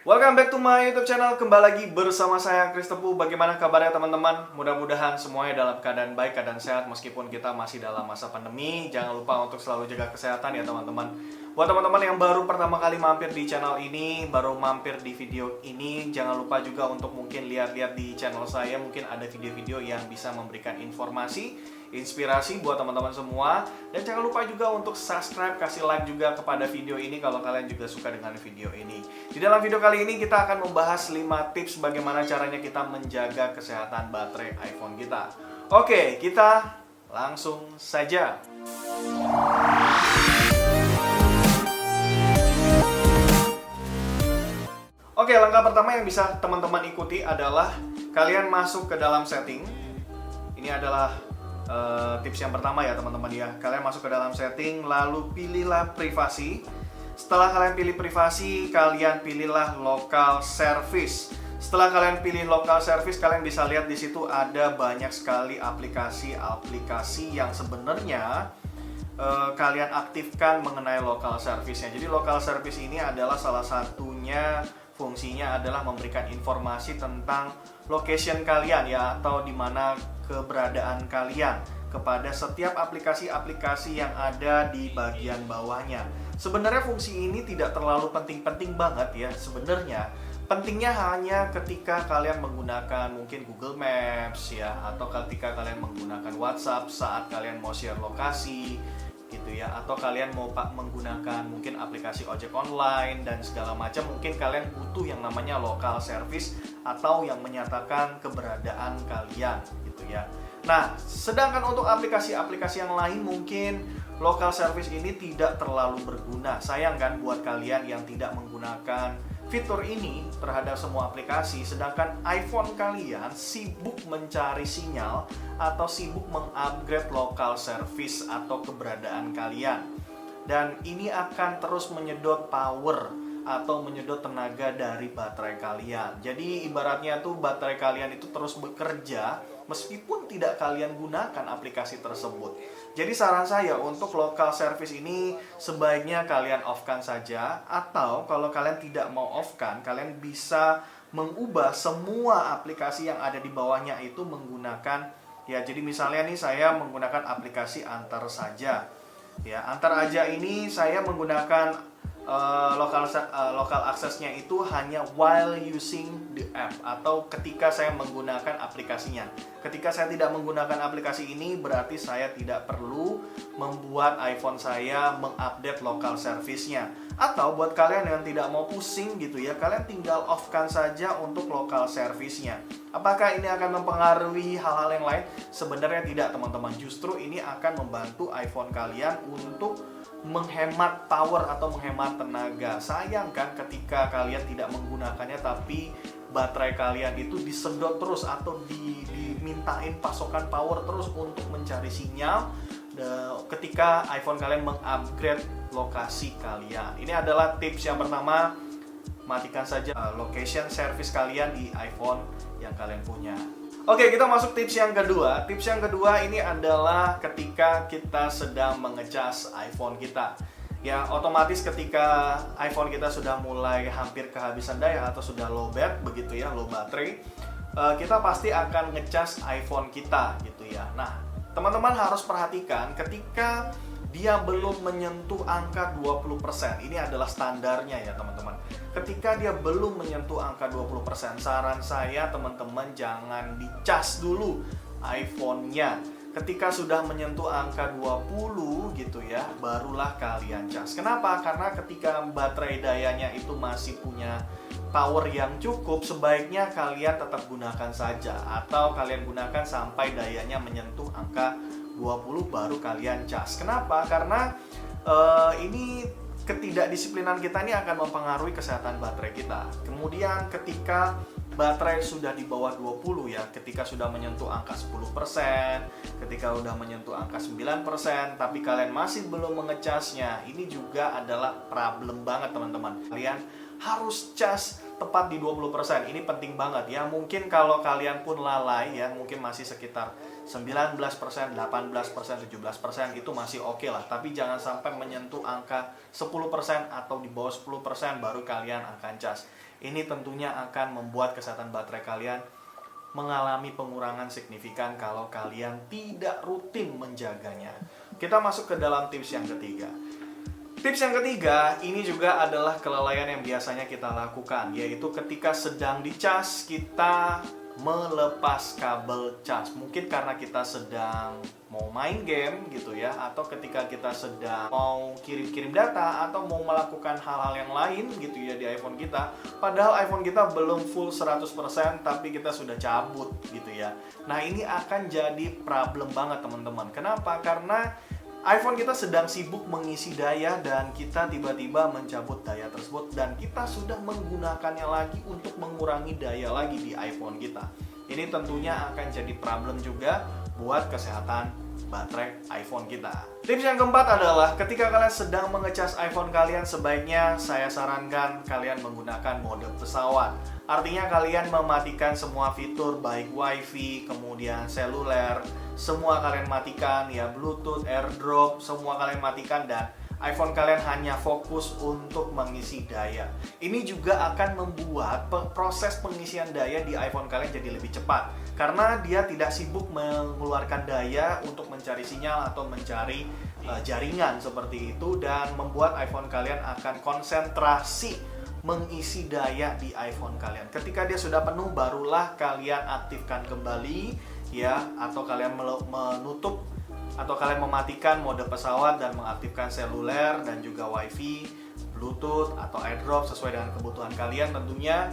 Welcome back to my YouTube channel. Kembali lagi bersama saya Chris Tepu. Bagaimana kabarnya teman-teman? Mudah-mudahan semuanya dalam keadaan baik, keadaan sehat meskipun kita masih dalam masa pandemi. Jangan lupa untuk selalu jaga kesehatan ya teman-teman. Buat teman-teman yang baru pertama kali mampir di channel ini, baru mampir di video ini, jangan lupa juga untuk mungkin lihat-lihat di channel saya. Mungkin ada video-video yang bisa memberikan informasi, inspirasi buat teman-teman semua. Dan jangan lupa juga untuk subscribe, kasih like juga kepada video ini kalau kalian juga suka dengan video ini. Di dalam video kali ini kita akan membahas 5 tips bagaimana caranya kita menjaga kesehatan baterai iPhone kita. Oke, kita langsung saja. Oke, langkah pertama yang bisa teman-teman ikuti adalah kalian masuk ke dalam setting. Ini adalah tips yang pertama ya teman-teman ya. Kalian masuk ke dalam setting, lalu pilihlah privasi. Setelah kalian pilih privasi, kalian pilihlah local service. Setelah kalian pilih local service, kalian bisa lihat di situ ada banyak sekali aplikasi-aplikasi yang sebenarnya kalian aktifkan mengenai local service-nya. Jadi local service ini adalah salah satunya fungsinya adalah memberikan informasi tentang location kalian ya, atau di mana keberadaan kalian kepada setiap aplikasi-aplikasi yang ada di bagian bawahnya. Sebenarnya fungsi ini tidak terlalu penting-penting banget ya sebenarnya. Pentingnya hanya ketika kalian menggunakan mungkin Google Maps ya, atau ketika kalian menggunakan WhatsApp saat kalian mau share lokasi gitu ya, atau kalian mau menggunakan mungkin aplikasi ojek online dan segala macam. Mungkin kalian butuh yang namanya local service atau yang menyatakan keberadaan kalian gitu ya. Nah, sedangkan untuk aplikasi-aplikasi yang lain mungkin local service ini tidak terlalu berguna. Sayang kan buat kalian yang tidak menggunakan fitur ini terhadap semua aplikasi, sedangkan iPhone kalian sibuk mencari sinyal atau sibuk mengupgrade local service atau keberadaan kalian. Dan ini akan terus menyedot power atau menyedot tenaga dari baterai kalian. Jadi ibaratnya tuh baterai kalian itu terus bekerja meskipun tidak kalian gunakan aplikasi tersebut. Jadi saran saya untuk local service ini sebaiknya kalian off-kan saja, atau kalau kalian tidak mau off-kan, kalian bisa mengubah semua aplikasi yang ada di bawahnya itu menggunakan ya, jadi misalnya nih saya menggunakan aplikasi Antar Saja. Ya, Antar Aja ini saya menggunakan local access-nya itu hanya while using the app, atau ketika saya menggunakan aplikasinya. Ketika saya tidak menggunakan aplikasi ini, berarti saya tidak perlu membuat iPhone saya mengupdate local service-nya. Atau buat kalian yang tidak mau pusing gitu ya, kalian tinggal off-kan saja untuk local service-nya. Apakah ini akan mempengaruhi hal-hal yang lain? Sebenarnya tidak teman-teman. Justru ini akan membantu iPhone kalian untuk menghemat power atau menghemat tenaga. Sayang kan ketika kalian tidak menggunakannya tapi baterai kalian itu disedot terus atau dimintain pasokan power terus untuk mencari sinyal ketika iPhone kalian mengupgrade lokasi kalian. Ini adalah tips yang pertama, matikan saja location service kalian di iPhone yang kalian punya. Oke, kita masuk tips yang kedua. Tips yang kedua ini adalah ketika kita sedang mengecas iPhone kita. Ya, otomatis ketika iPhone kita sudah mulai hampir kehabisan daya atau sudah low bat begitu ya, low baterai, kita pasti akan ngecas iPhone kita gitu ya. Nah, teman-teman harus perhatikan ketika dia belum menyentuh angka 20%. Ini adalah standarnya ya teman-teman. Ketika dia belum menyentuh angka 20%, saran saya teman-teman jangan dicas dulu iPhone-nya. Ketika sudah menyentuh angka 20 gitu ya, barulah kalian cas. Kenapa? Karena ketika baterai dayanya itu masih punya power yang cukup, sebaiknya kalian tetap gunakan saja, atau kalian gunakan sampai dayanya menyentuh angka 20 baru kalian cas. Kenapa? Karena ini ketidakdisiplinan kita ini akan mempengaruhi kesehatan baterai kita. Kemudian ketika baterai sudah di bawah 20 ya, ketika sudah menyentuh angka 10%, ketika sudah menyentuh angka 9%, tapi kalian masih belum mengecasnya, ini juga adalah problem banget teman-teman. Kalian harus cas tepat di 20%. Ini penting banget ya. Mungkin kalau kalian pun lalai ya, mungkin masih sekitar 19%, 18%, 17% itu masih oke lah. Tapi jangan sampai menyentuh angka 10% atau di bawah 10% baru kalian akan cas. Ini tentunya akan membuat kesehatan baterai kalian mengalami pengurangan signifikan kalau kalian tidak rutin menjaganya. Kita masuk ke dalam tips yang ketiga. Tips yang ketiga ini juga adalah kelalaian yang biasanya kita lakukan, yaitu ketika sedang dicas kita melepas kabel cas. Mungkin karena kita sedang mau main game gitu ya, atau ketika kita sedang mau kirim-kirim data atau mau melakukan hal-hal yang lain gitu ya di iPhone kita. Padahal iPhone kita belum full 100% tapi kita sudah cabut gitu ya. Nah, ini akan jadi problem banget teman-teman. Kenapa? Karena iPhone kita sedang sibuk mengisi daya dan kita tiba-tiba mencabut daya tersebut dan kita sudah menggunakannya lagi untuk mengurangi daya lagi di iPhone kita. Ini tentunya akan jadi problem juga buat kesehatan baterai iPhone kita. Tips yang keempat adalah ketika kalian sedang mengecas iPhone kalian, sebaiknya saya sarankan kalian menggunakan mode pesawat. Artinya kalian mematikan semua fitur baik WiFi, kemudian seluler, semua kalian matikan ya, Bluetooth, AirDrop, semua kalian matikan dan iPhone kalian hanya fokus untuk mengisi daya. Ini juga akan membuat proses pengisian daya di iPhone kalian jadi lebih cepat karena dia tidak sibuk mengeluarkan daya untuk mencari sinyal atau mencari jaringan seperti itu, dan membuat iPhone kalian akan konsentrasi mengisi daya di iPhone kalian. Ketika dia sudah penuh barulah kalian aktifkan kembali ya, atau kalian menutup atau kalian mematikan mode pesawat dan mengaktifkan seluler dan juga WiFi, Bluetooth atau AirDrop sesuai dengan kebutuhan kalian tentunya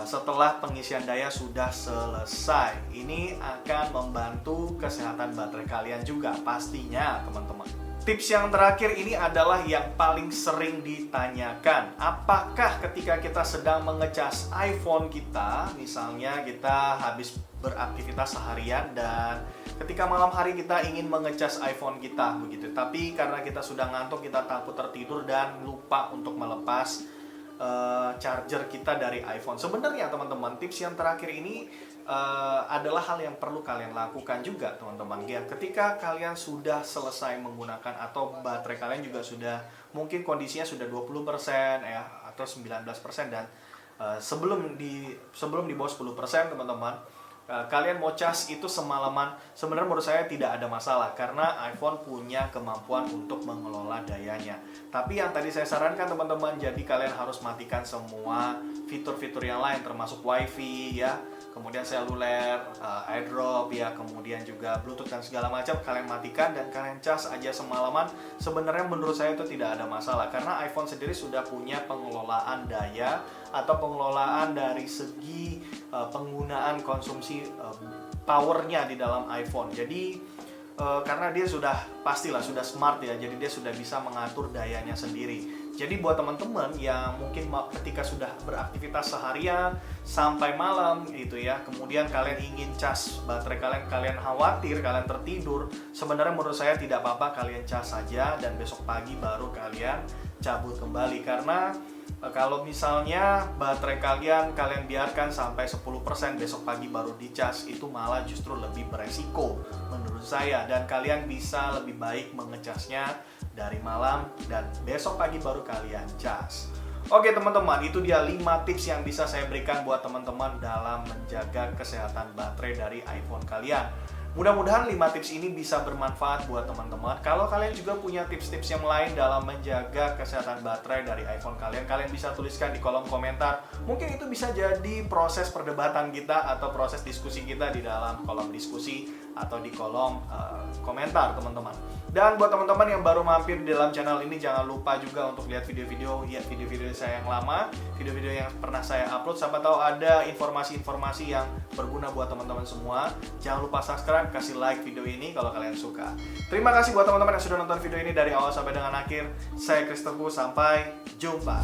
setelah pengisian daya sudah selesai. Ini akan membantu kesehatan baterai kalian juga pastinya teman-teman. Tips yang terakhir ini adalah yang paling sering ditanyakan. Apakah ketika kita sedang mengecas iPhone kita, misalnya kita habis beraktivitas seharian dan ketika malam hari kita ingin mengecas iPhone kita begitu, tapi karena kita sudah ngantuk, kita takut tertidur dan lupa untuk melepas charger kita dari iPhone. Sebenarnya teman-teman, tips yang terakhir ini adalah hal yang perlu kalian lakukan juga teman-teman ya. Ketika kalian sudah selesai menggunakan atau baterai kalian juga sudah mungkin kondisinya sudah 20% ya atau 19% dan sebelum di bawah 10% teman-teman, kalian mau cas itu semalaman, sebenarnya menurut saya tidak ada masalah karena iPhone punya kemampuan untuk mengelola dayanya. Tapi yang tadi saya sarankan teman-teman, jadi kalian harus matikan semua fitur-fitur yang lain termasuk WiFi ya, kemudian seluler, AirDrop ya, kemudian juga Bluetooth dan segala macam kalian matikan dan kalian cas aja semalaman. Sebenarnya menurut saya itu tidak ada masalah karena iPhone sendiri sudah punya pengelolaan daya atau pengelolaan dari segi penggunaan konsumsi powernya di dalam iPhone. Jadi karena dia sudah pastilah sudah smart ya, jadi dia sudah bisa mengatur dayanya sendiri. Jadi buat teman-teman yang mungkin ketika sudah beraktivitas seharian sampai malam gitu ya, kemudian kalian ingin cas baterai kalian khawatir kalian tertidur, sebenarnya menurut saya tidak apa-apa kalian cas saja dan besok pagi baru kalian cabut kembali. Karena kalau misalnya baterai kalian biarkan sampai 10% besok pagi baru dicas, itu malah justru lebih beresiko menurut saya, dan kalian bisa lebih baik mengecasnya dari malam dan besok pagi baru kalian cas. Oke teman-teman, itu dia 5 tips yang bisa saya berikan buat teman-teman dalam menjaga kesehatan baterai dari iPhone kalian. Mudah-mudahan 5 tips ini bisa bermanfaat buat teman-teman. Kalau kalian juga punya tips-tips yang lain dalam menjaga kesehatan baterai dari iPhone kalian, kalian bisa tuliskan di kolom komentar. Mungkin itu bisa jadi proses perdebatan kita atau proses diskusi kita di dalam kolom diskusi atau di kolom komentar teman-teman. Dan buat teman-teman yang baru mampir di dalam channel ini, jangan lupa juga untuk lihat video-video saya yang lama, video-video yang pernah saya upload. Siapa tahu ada informasi-informasi yang berguna buat teman-teman semua. Jangan lupa subscribe, kasih like video ini kalau kalian suka. Terima kasih buat teman-teman yang sudah nonton video ini dari awal sampai dengan akhir. Saya Christopher, sampai jumpa.